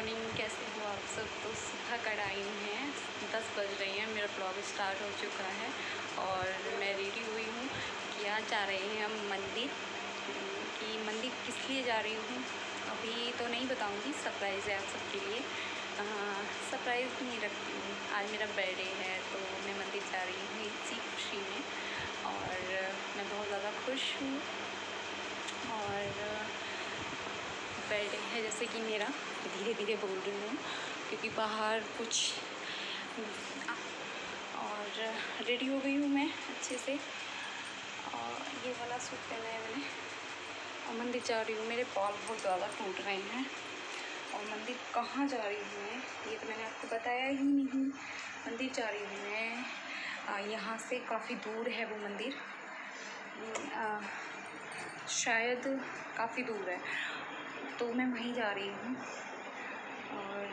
Morning, कैसे हो आप सब। तो सुबह का टाइम है, 10 बज रही हैं, मेरा ब्लॉग स्टार्ट हो चुका है और मैं रेडी हुई हूँ कि आज जा रहे हैं हम मंदिर। कि मंदिर किस लिए जा रही हूँ अभी तो नहीं बताऊँगी, सरप्राइज़ है आप सबके लिए। सरप्राइज़ नहीं रखती हूँ, आज मेरा बर्थडे है तो मैं मंदिर जा रही हूँ इसी खुशी में और मैं बहुत ज़्यादा खुश हूँ। और बर्थडे है जैसे कि मेरा, धीरे धीरे बोल रही हूँ क्योंकि बाहर कुछ और रेडी हो गई हूँ मैं अच्छे से और ये वाला सूट पहना है मैंने और मंदिर जा रही हूँ। मेरे बाल बहुत ज़्यादा टूट रहे हैं और मंदिर कहाँ जा रही हूँ मैं ये तो मैंने आपको बताया ही नहीं। मंदिर जा रही हूँ मैं, यहाँ से काफ़ी दूर है वो मंदिर, शायद काफ़ी दूर है तो मैं वहीं जा रही हूँ। और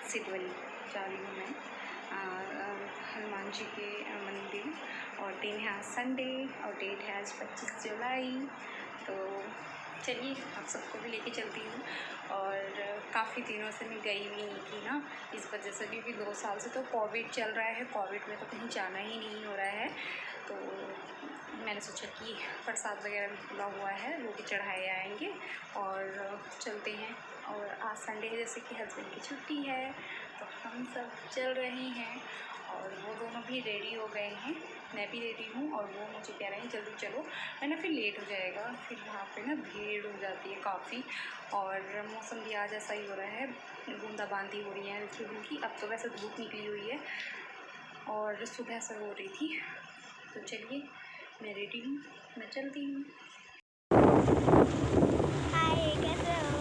सिद्धवली जा रही हूँ मैं हनुमान जी के मंदिर और दिन है आज संडे और डेट है आज 25 जुलाई। तो चलिए आप सबको भी लेके चलती हूँ। और काफ़ी दिनों से मैं गई भी नहीं थी ना, इस वजह से, क्योंकि 2 साल से तो कोविड चल रहा है, कोविड में तो कहीं जाना ही नहीं हो रहा है। तो मैंने सोचा कि प्रसाद वगैरह भी खुला हुआ है, वो भी चढ़ाए आएंगे और चलते हैं। और आज संडे है, जैसे कि हस्बैंड की छुट्टी है तो हम सब चल रहे हैं और वो दोनों भी रेडी हो गए हैं, मैं भी रेडी हूँ और वो मुझे कह रहे हैं जल्दी चलो, वरना फिर लेट हो जाएगा। फिर वहाँ पे ना भीड़ हो जाती है काफ़ी और मौसम भी आज ऐसा ही हो रहा है, बूंदाबांदी हो रही है हल्की हल्की। अब तो वैसे धूप निकली हुई है और सुबह से हो रही थी। तो चलिए मैं रेडी हूँ, मैं चलती हूँ। हाय, कैसे हो?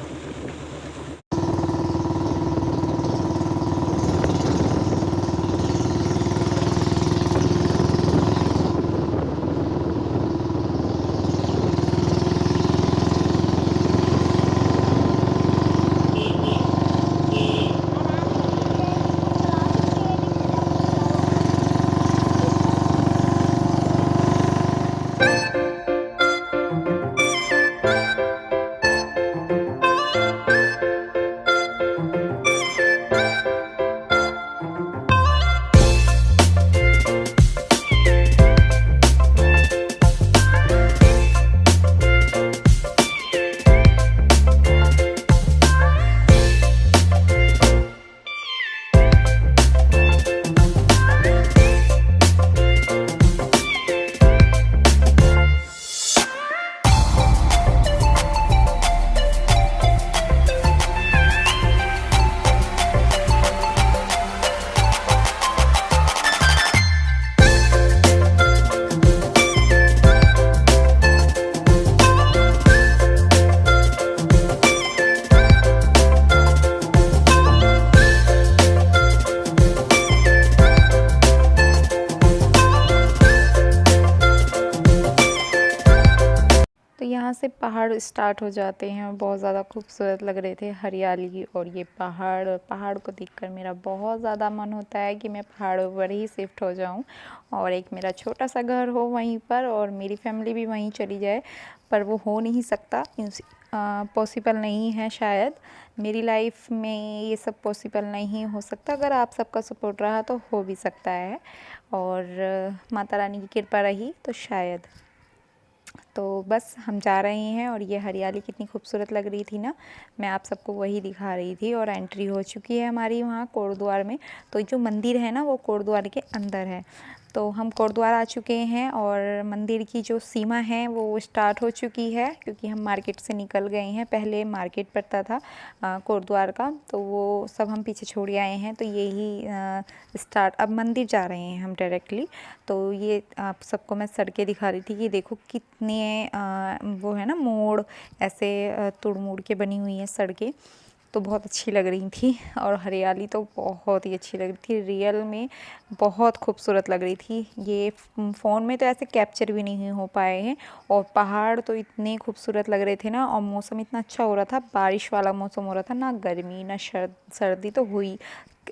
तो यहाँ से पहाड़ स्टार्ट हो जाते हैं और बहुत ज़्यादा खूबसूरत लग रहे थे, हरियाली और ये पहाड़ को देखकर मेरा बहुत ज़्यादा मन होता है कि मैं पहाड़ों पर ही शिफ्ट हो जाऊँ और एक मेरा छोटा सा घर हो वहीं पर और मेरी फैमिली भी वहीं चली जाए। पर वो हो नहीं सकता, पॉसिबल नहीं है, शायद मेरी लाइफ में ये सब पॉसिबल नहीं हो सकता। अगर आप सबका सपोर्ट रहा तो हो भी सकता है और माता रानी की कृपा रही तो शायद। तो बस हम जा रहे हैं और ये हरियाली कितनी खूबसूरत लग रही थी ना, मैं आप सबको वही दिखा रही थी। और एंट्री हो चुकी है हमारी वहाँ कोटद्वार में। तो जो मंदिर है ना वो कोटद्वार के अंदर है। तो हम कोटद्वार आ चुके हैं और मंदिर की जो सीमा है वो स्टार्ट हो चुकी है, क्योंकि हम मार्केट से निकल गए हैं। पहले मार्केट पड़ता था कोटद्वार का, तो वो सब हम पीछे छोड़ आए हैं। तो यही स्टार्ट, अब मंदिर जा रहे हैं हम डायरेक्टली। तो ये आप सबको मैं सड़कें दिखा रही थी कि देखो कितने वो है ना मोड़, ऐसे तोड़ मोड़ के बनी हुई हैं सड़कें, तो बहुत अच्छी लग रही थी। और हरियाली तो बहुत ही अच्छी लग रही थी, रियल में बहुत खूबसूरत लग रही थी। ये फ़ोन में तो ऐसे कैप्चर भी नहीं हो पाए हैं। और पहाड़ तो इतने खूबसूरत लग रहे थे ना, और मौसम इतना अच्छा हो रहा था, बारिश वाला मौसम हो रहा था, ना गर्मी ना सर्दी तो हुई,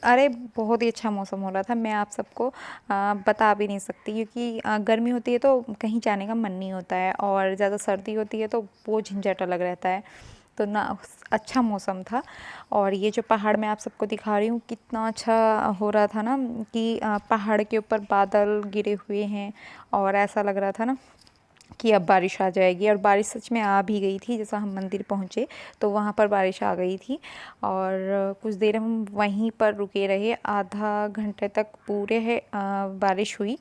अरे बहुत ही अच्छा मौसम हो रहा था। मैं आप सबको बता भी नहीं सकती, क्योंकि गर्मी होती है तो कहीं जाने का मन नहीं होता है और ज़्यादा सर्दी होती है तो वो झंझट अलग रहता है। तो ना अच्छा मौसम था। और ये जो पहाड़ मैं आप सबको दिखा रही हूँ कितना अच्छा हो रहा था ना कि पहाड़ के ऊपर बादल गिरे हुए हैं और ऐसा लग रहा था ना कि अब बारिश आ जाएगी। और बारिश सच में आ भी गई थी। जैसा हम मंदिर पहुँचे तो वहाँ पर बारिश आ गई थी और कुछ देर हम वहीं पर रुके रहे, आधा घंटे तक पूरे है बारिश हुई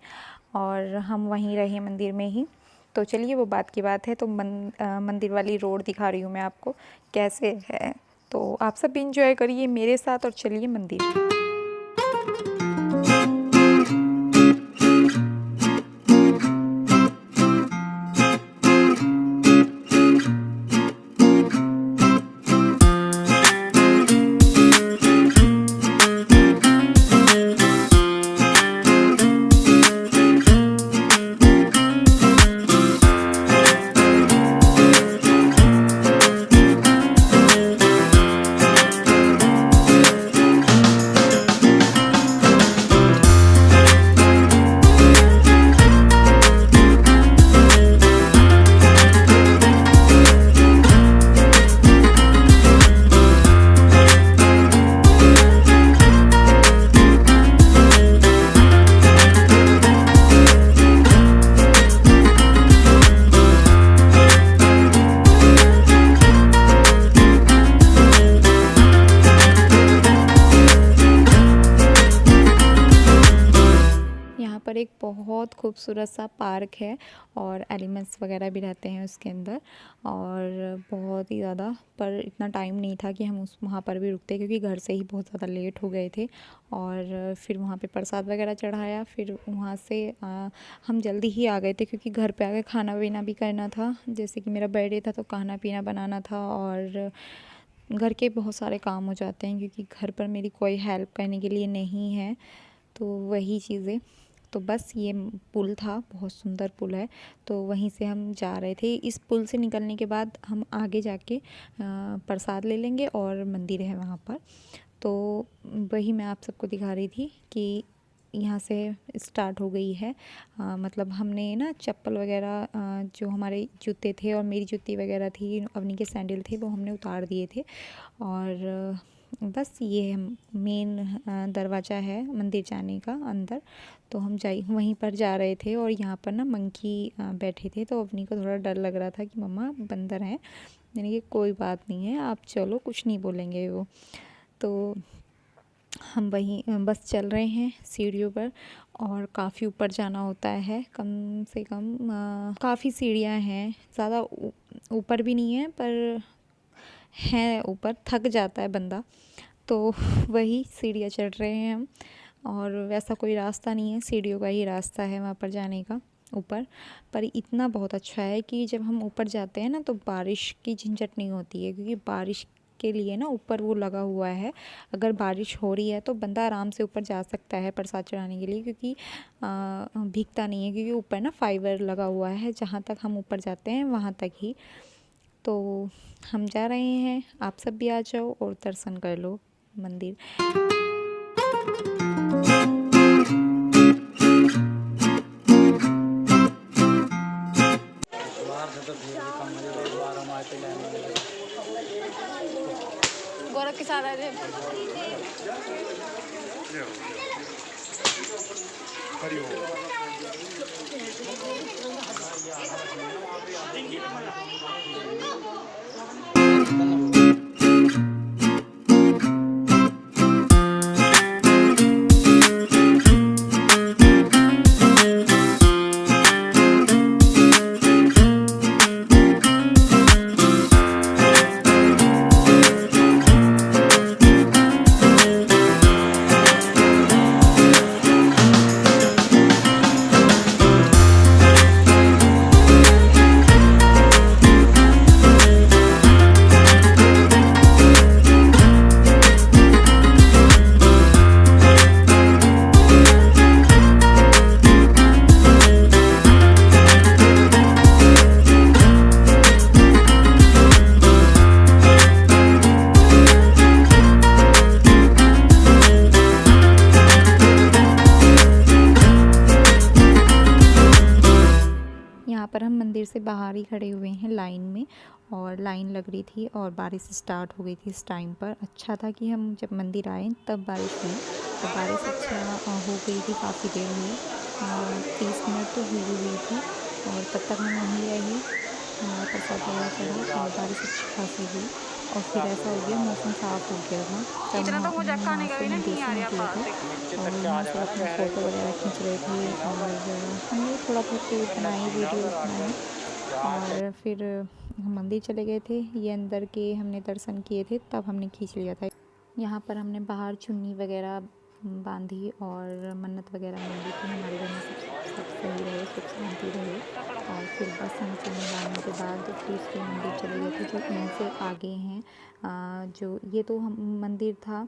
और हम वहीं रहे मंदिर में ही। तो चलिए वो बात की बात है। तो मंदिर वाली रोड दिखा रही हूँ मैं आपको कैसे है। तो आप सब भी इंजॉय करिए मेरे साथ और चलिए मंदिर। पर एक बहुत खूबसूरत सा पार्क है और एलिमेंट्स वगैरह भी रहते हैं उसके अंदर और बहुत ही ज़्यादा, पर इतना टाइम नहीं था कि हम वहाँ पर भी रुकते क्योंकि घर से ही बहुत ज़्यादा लेट हो गए थे। और फिर वहाँ पे प्रसाद वगैरह चढ़ाया, फिर वहाँ से हम जल्दी ही आ गए थे क्योंकि घर पे आके खाना पीना भी करना था। जैसे कि मेरा बर्थडे था तो खाना पीना बनाना था और घर के बहुत सारे काम हो जाते हैं क्योंकि घर पर मेरी कोई हेल्प करने के लिए नहीं है, तो वही चीज़ें। तो बस ये पुल था, बहुत सुंदर पुल है, तो वहीं से हम जा रहे थे। इस पुल से निकलने के बाद हम आगे जाके प्रसाद ले लेंगे और मंदिर है वहाँ पर। तो वही मैं आप सबको दिखा रही थी कि यहाँ से स्टार्ट हो गई है। मतलब हमने ना चप्पल वगैरह जो हमारे जूते थे और मेरी जूती वगैरह थी, अवनी के सैंडल थे, वो हमने उतार दिए थे। और बस ये मेन दरवाज़ा है मंदिर जाने का अंदर। तो हम वहीं पर जा रहे थे और यहाँ पर ना मंकी बैठे थे, तो अवनी को थोड़ा डर लग रहा था कि मम्मा बंदर हैं। यानी कि कोई बात नहीं है, आप चलो, कुछ नहीं बोलेंगे वो। तो हम वहीं बस चल रहे हैं सीढ़ियों पर और काफ़ी ऊपर जाना होता है, कम से कम काफ़ी सीढ़ियाँ हैं, ज़्यादा ऊपर भी नहीं है पर है ऊपर, थक जाता है बंदा। तो वही सीढ़ियाँ चढ़ रहे हैं हम और वैसा कोई रास्ता नहीं है, सीढ़ियों का ही रास्ता है वहाँ पर जाने का ऊपर। पर इतना बहुत अच्छा है कि जब हम ऊपर जाते हैं ना तो बारिश की झंझट नहीं होती है क्योंकि बारिश के लिए ना ऊपर वो लगा हुआ है। अगर बारिश हो रही है तो बंदा आराम से ऊपर जा सकता है प्रसाद चढ़ाने के लिए क्योंकि भीगता नहीं है, क्योंकि ऊपर ना फाइबर लगा हुआ है, जहाँ तक हम ऊपर जाते हैं वहाँ तक ही। तो हम जा रहे हैं, आप सब भी आ जाओ और दर्शन कर लो मंदिर। गौरव के साथ आए थे। बाहर ही खड़े हुए हैं लाइन में, और लाइन लग रही थी और बारिश स्टार्ट हो गई थी इस टाइम पर। अच्छा था कि हम जब मंदिर आए तब बारिश हुई, तो बारिश अच्छा हो गई थी, काफ़ी देर हुई, 30 मिनट तो हुई थी। और तब तक हम वहीं रहे, हमारा प्रसाद वगैरह चढ़ा और बारिश अच्छी खासी हुई। और फिर ऐसा हो गया, मौसम साफ़ हो गया था, तब इतना तो मुझे हम चक्का वहाँ नहीं से गई ना, मंदिर नहीं से आ रहा निकले पास थे। से। और वहाँ सब अपना फ़ोटो वगैरह खींच रहे थे, और हमने भी थोड़ा बहुत क्लिप बनाई, वीडियोस बनाई। और फिर हम मंदिर चले गए थे, ये अंदर के हमने दर्शन किए थे, तब हमने खींच लिया था। यहाँ पर हमने बाहर चुन्नी वगैरह बांधी और मन्नत वगैरह मांगी थी, हमारे घर में सब सही रहे, सुख शांति रहे। और फिर बस हम चुन्नी बांधने के बाद दूसरे मंदिर चले गए थे, जो इनसे आगे हैं। जो ये तो हम मंदिर था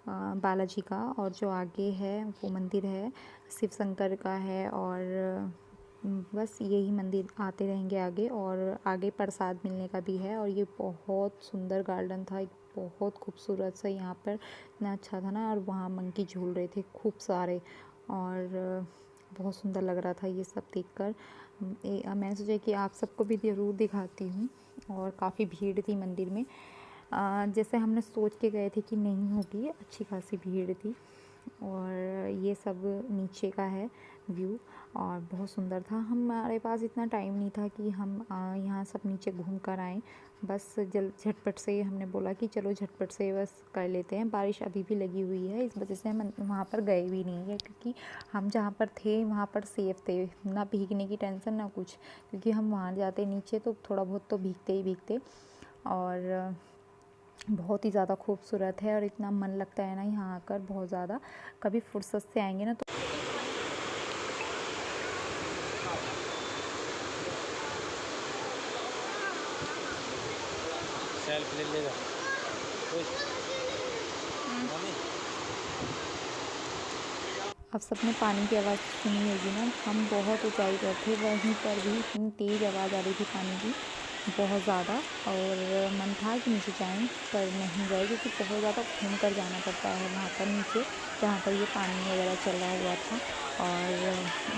बालाजी का, और जो आगे है वो मंदिर है शिव शंकर का है। और बस यही मंदिर आते रहेंगे आगे, और आगे प्रसाद मिलने का भी है। और ये बहुत सुंदर गार्डन था, एक बहुत खूबसूरत सा, यहाँ पर इतना अच्छा था ना। और वहाँ मंकी झूल रहे थे खूब सारे, और बहुत सुंदर लग रहा था ये सब देखकर। मैंने सोचा कि आप सबको भी ज़रूर दिखाती हूँ। और काफ़ी भीड़ थी मंदिर में, जैसे हमने सोच के गए थे कि नहीं होगी, अच्छी खासी भीड़ थी। और ये सब नीचे का है व्यू, और बहुत सुंदर था। हमारे पास इतना टाइम नहीं था कि हम यहाँ सब नीचे घूम कर आएँ, बस झटपट से हमने बोला कि चलो झटपट से बस कर लेते हैं। बारिश अभी भी लगी हुई है, इस वजह से हम वहाँ पर गए भी नहीं है, क्योंकि हम जहाँ पर थे वहाँ पर सेफ़ थे, ना भीगने की टेंशन ना कुछ। क्योंकि हम वहाँ जाते नीचे तो थोड़ा बहुत तो भीगते ही भीगते। और बहुत ही ज़्यादा खूबसूरत है, और इतना मन लगता है ना यहाँ आकर, बहुत ज़्यादा। कभी फुर्सत से आएंगे ना तो सेल्फ ले लेगा अब सबने पानी की आवाज़ सुनी होगी ना, हम बहुत ऊंचाई पर थे, वहीं पर भी इतनी तेज़ आवाज़ आ रही थी पानी की, बहुत ज़्यादा। और मन था कि नीचे जाएं, पर नहीं गए, क्योंकि बहुत ज़्यादा घूम कर जाना पड़ता है वहाँ पर नीचे, जहाँ पर ये पानी वगैरह चल रहा हुआ था। और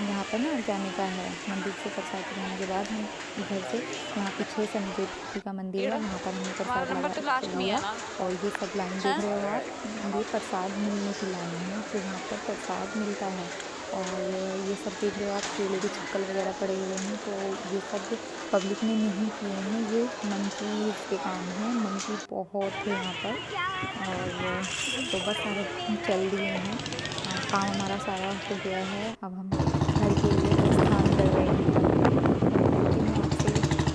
यहाँ पर ना जाने का है, मंदिर से प्रसाद चढ़ाने के बाद हम इधर से, यहाँ पीछे शनि देव जी का मंदिर है, वहाँ पर हमने हमारा प्रसाद नंबर तो लास्ट में लिया। है ना। और ये सब लाइन देख हैं? रहे हो आप, ये प्रसाद मिलने की लाइन है, जो यहाँ पर प्रसाद मिलता है। और ये सब देख रहे हो आप, केले के छिक्कल वगैरह पड़े हुए हैं, तो ये सब पब्लिक ने नहीं किए हैं, ये मंकीज़ के काम हैं। मंकी बहुत थे यहाँ पर। और तो बस अब हम चल दिए हैं, काम हमारा सारा हो गया है, अब हम घर के लिए प्रस्थान कर रहे हैं। मिलती हूँ आपसे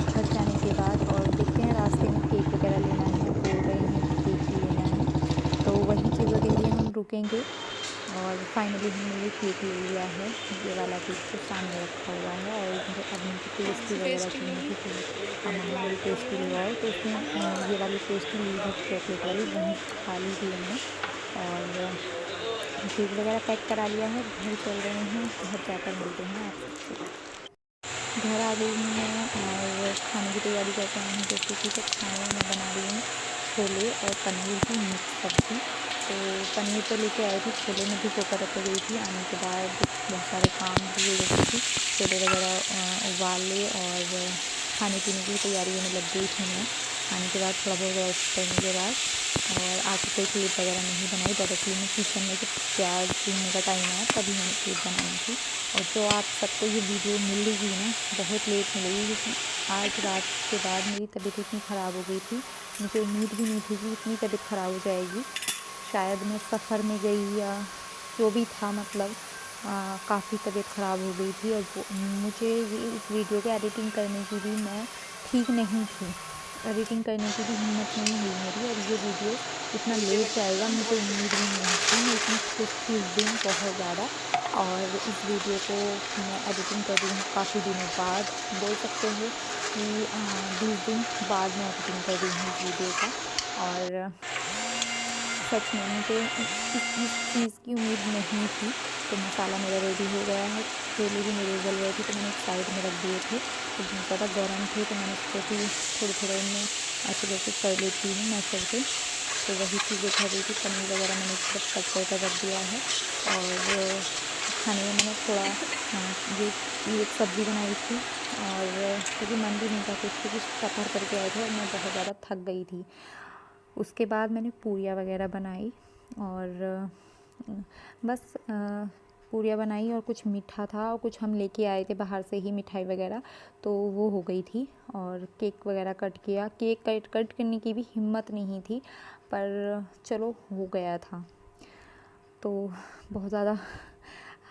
घर जाने के बाद, और देखते हैं रास्ते में केक वगैरह लेना है, बोल रहे हैं कि केक भी लेना है, तो वही चीज़ों के लिए हम रुकेंगे। और फाइनली हमने ये केक ले लिया है, ये वाला केक जो सामने रखा हुआ है। और इधर अब मुझे पेस्ट्री वगैरह पेस्ट्री चाहिए लेंगे। थी, तो मम्मा ये पेस्ट्री ले आओ, तो उसने ये वाली पेस्ट्री ली है चॉकलेट वाली, वहीं खा ली थी हमने। और केक वगैरह पैक करा लिया है, घर चल रहे हैं, घर जाकर मिलते हैं आप सबसे। घर आ गई हूँ मैं, और खाने की तैयारी कर रही हूँ। जैसे कि सब खाने में मैं बना रही हूँ छोले और पनीर की मिक्स सब्ज़ी। तो पनीर तो लेके आई थी, छोले में भिगो कर रख गई थी, आने के बाद बहुत सारे काम किए, जैसे कि छोले वगैरह उबाले, और खाने पीने की तैयारियों में लग गई थी मैं। आने के बाद थोड़ा बहुत रेस्ट करने के बाद, और आज कोई क्लिप वगैरह नहीं बनाई, डायरेक्टली मैं किचन में, जब प्याज भूनने का टाइम आया तभी मैंने क्लिप बनाई थी। और जो आप सबको ये वीडियो मिलेगी ना, बहुत लेट मिलेगी, क्योंकि आज रात के बाद मेरी तबीयत इतनी ख़राब हो गई थी, मुझे उम्मीद भी नहीं थी कि इतनी तबीयत ख़राब हो जाएगी। शायद मैं सफ़र में गई, या जो भी था, मतलब काफ़ी तबीयत ख़राब हो गई थी। और मुझे ये इस वीडियो के एडिटिंग करने की भी मैं ठीक नहीं थी, एडिटिंग करने की भी हिम्मत नहीं हुई मेरी, और ये वीडियो इतना लेट जाएगा मुझे उम्मीद भी नहीं थी। मैं इतनी खुश थी उस दिन बहुत ज़्यादा। और इस वीडियो को मैं एडिटिंग कर रही हूँ काफ़ी दिनों बाद, बोल सकते हो कि 20 दिन बाद मैं एडिटिंग कर रही हूँ इस वीडियो का। और सच में मुझे इस चीज़ की उम्मीद नहीं थी। तो मसाला मेरा रेडी हो गया है, छोले भी मेरे उबल गए थे, तो मैंने एक साइड में रख दिए थे, तो बहुत ज़्यादा गर्म थे, तो मैंने सोचा कि थोड़े थोड़े इनमें ऐसे करके कर लेती हूँ मैशर से। तो वही चीज़ें कर रही थी, पनीर वगैरह मैंने एक तरफ कट कर रख दिया है। और खाने में मैंने थोड़ा ये एक सब्ज़ी बनाई थी, और क्योंकि मन भी नहीं था कुछ, क्योंकि सफ़र करके आए थे और मैं बहुत ज़्यादा थक गई थी। उसके बाद मैंने पूरियाँ वगैरह बनाई, और बस पूरियाँ बनाई, और कुछ मीठा था, और कुछ हम लेके आए थे बाहर से ही मिठाई वगैरह, तो वो हो गई थी। और केक वगैरह कट किया, केक कट करने की भी हिम्मत नहीं थी, पर चलो हो गया था। तो बहुत ज़्यादा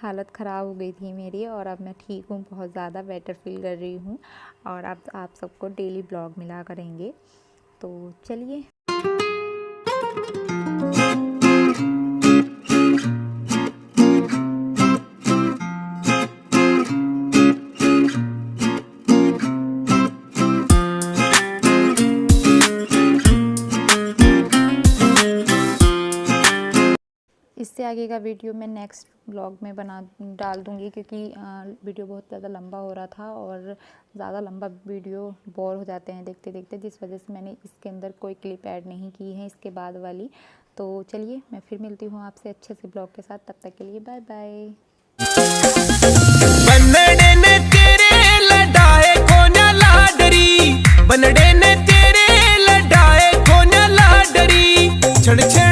हालत ख़राब हो गई थी मेरी, और अब मैं ठीक हूँ, बहुत ज़्यादा बेटर फील कर रही हूँ, और अब आप सबको डेली ब्लॉग मिला करेंगे। तो चलिए। इससे आगे का वीडियो मैं नेक्स्ट ब्लॉग में डाल दूँगी, क्योंकि वीडियो बहुत ज़्यादा लंबा हो रहा था, और ज़्यादा लंबा वीडियो बोर हो जाते हैं देखते देखते, जिस वजह से मैंने इसके अंदर कोई क्लिप ऐड नहीं की है इसके बाद वाली। तो चलिए, मैं फिर मिलती हूँ आपसे अच्छे से ब्लॉग के साथ, तब तक के लिए बाय बाय। बनड़े ने तेरे लडाए कोन्या लाडरी, बनड़े ने तेरे लडाए कोन्या लाडरी, छड़ छड़